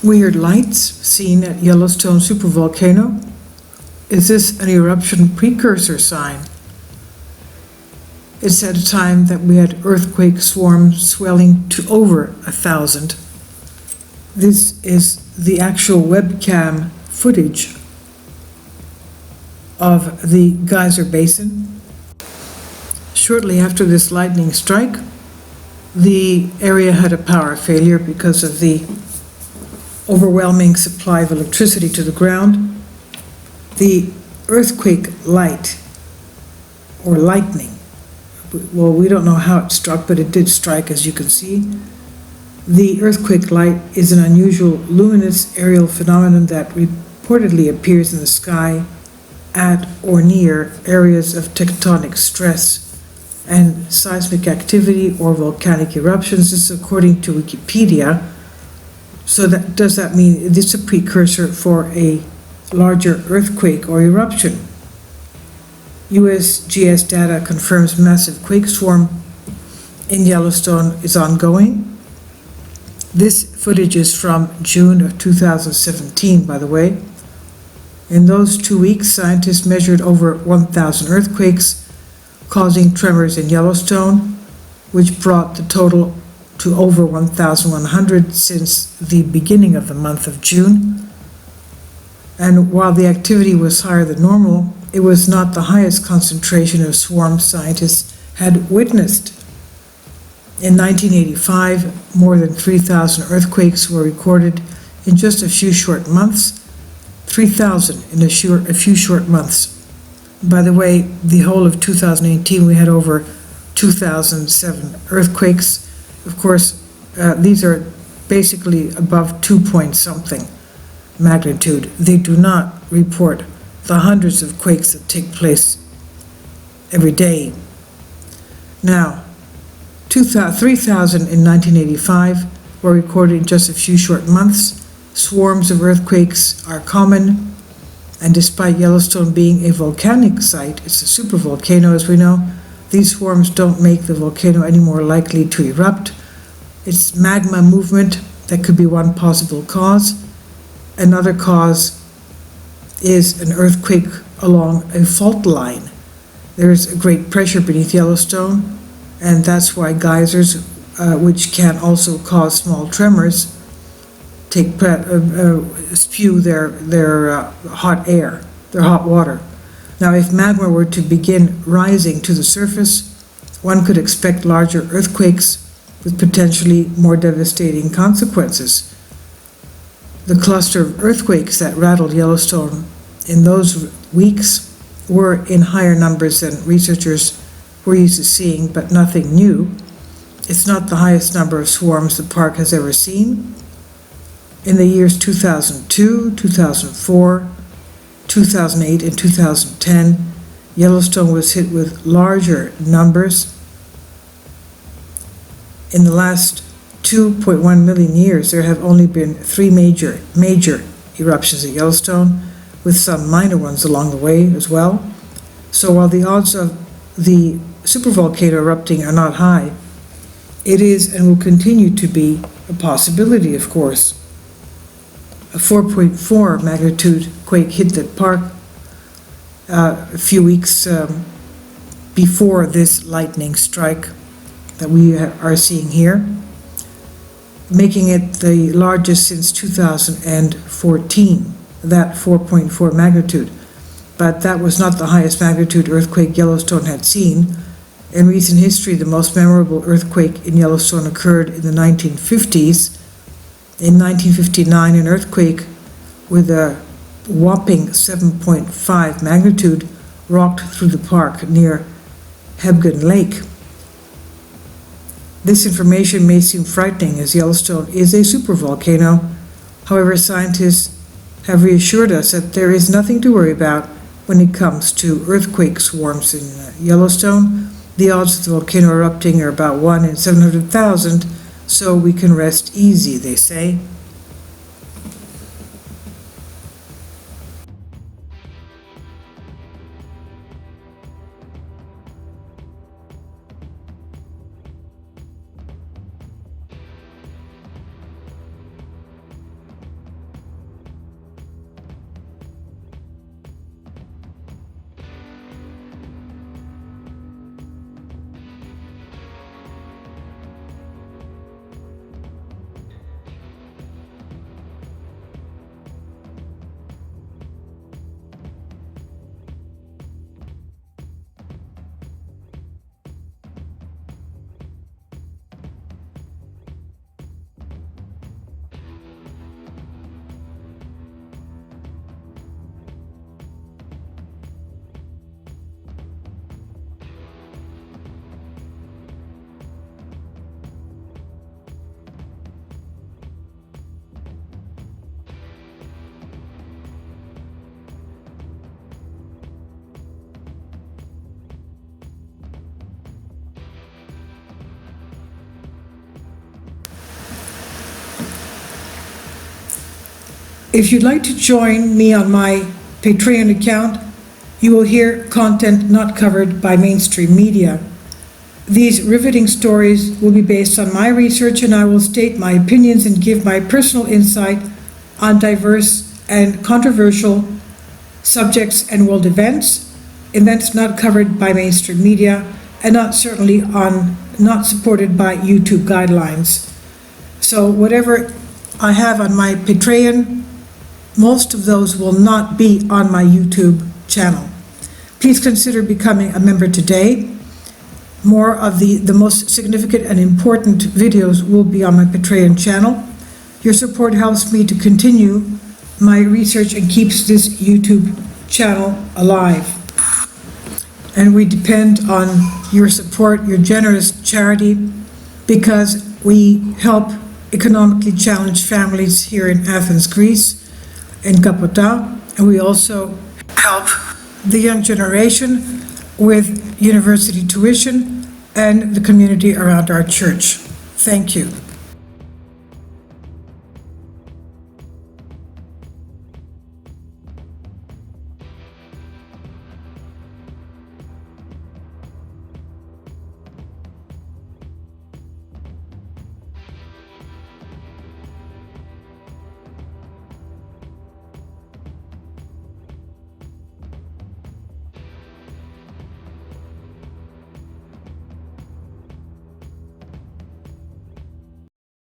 Weird lights seen at Yellowstone Supervolcano. Is this an eruption precursor sign? It's at a time that we had earthquake swarms swelling to over 1,000. This is the actual webcam footage of the Geyser Basin. Shortly after this lightning strike, the area had a power failure because of the overwhelming supply of electricity to the ground. The earthquake light, or lightning, well, we don't know how it struck, but it did strike, as you can see. The earthquake light is an unusual luminous aerial phenomenon that reportedly appears in the sky at or near areas of tectonic stress and seismic activity or volcanic eruptions. This is according to Wikipedia. So does that mean it's a precursor for a larger earthquake or eruption? USGS data confirms massive quake swarm in Yellowstone is ongoing. This footage is from June of 2017, by the way. In those 2 weeks, scientists measured over 1,000 earthquakes, causing tremors in Yellowstone, which brought the total to over 1,100 since the beginning of the month of June. And while the activity was higher than normal, it was not the highest concentration of swarms scientists had witnessed. In 1985, more than 3,000 earthquakes were recorded in just a few short months. 3,000 in a few short months. By the way, the whole of 2018, we had over 2,007 earthquakes. Of course, these are basically above 2-point-something magnitude. They do not report the hundreds of quakes that take place every day. Now, 3,000 in 1985 were recorded in just a few short months. Swarms of earthquakes are common, and despite Yellowstone being a volcanic site, it's a supervolcano as we know, these swarms don't make the volcano any more likely to erupt. It's magma movement that could be one possible cause. Another cause is an earthquake along a fault line. There is a great pressure beneath Yellowstone, and that's why geysers, which can also cause small tremors, spew their hot air, their hot water. Now, if magma were to begin rising to the surface, one could expect larger earthquakes with potentially more devastating consequences. The cluster of earthquakes that rattled Yellowstone in those weeks were in higher numbers than researchers were used to seeing, but nothing new. It's not the highest number of swarms the park has ever seen. In the years 2002, 2004, 2008, and 2010, Yellowstone was hit with larger numbers. In the last 2.1 million years, there have only been 3 major eruptions at Yellowstone, with some minor ones along the way as well. So while the odds of the supervolcano erupting are not high, it is and will continue to be a possibility, of course. A 4.4 magnitude quake hit that park a few weeks before this lightning strike that we are seeing here, making it the largest since 2014, that 4.4 magnitude. But that was not the highest magnitude earthquake Yellowstone had seen. In recent history, the most memorable earthquake in Yellowstone occurred in the 1950s. In 1959, an earthquake with a whopping 7.5 magnitude rocked through the park near Hebgen Lake. This information may seem frightening, as Yellowstone is a supervolcano. However, scientists have reassured us that there is nothing to worry about when it comes to earthquake swarms in Yellowstone. The odds of the volcano erupting are about 1 in 700,000, so we can rest easy, they say. If you'd like to join me on my Patreon account, you will hear content not covered by mainstream media. These riveting stories will be based on my research, and I will state my opinions and give my personal insight on diverse and controversial subjects and world events not covered by mainstream media, and not supported by YouTube guidelines. So whatever I have on my Patreon, most of those will not be on my YouTube channel. Please consider becoming a member today. More of the most significant and important videos will be on my Patreon channel. Your support helps me to continue my research and keeps this YouTube channel alive. And we depend on your support, your generous charity, because we help economically challenged families here in Athens, Greece, in Kapota, and we also help the young generation with university tuition and the community around our church. Thank you.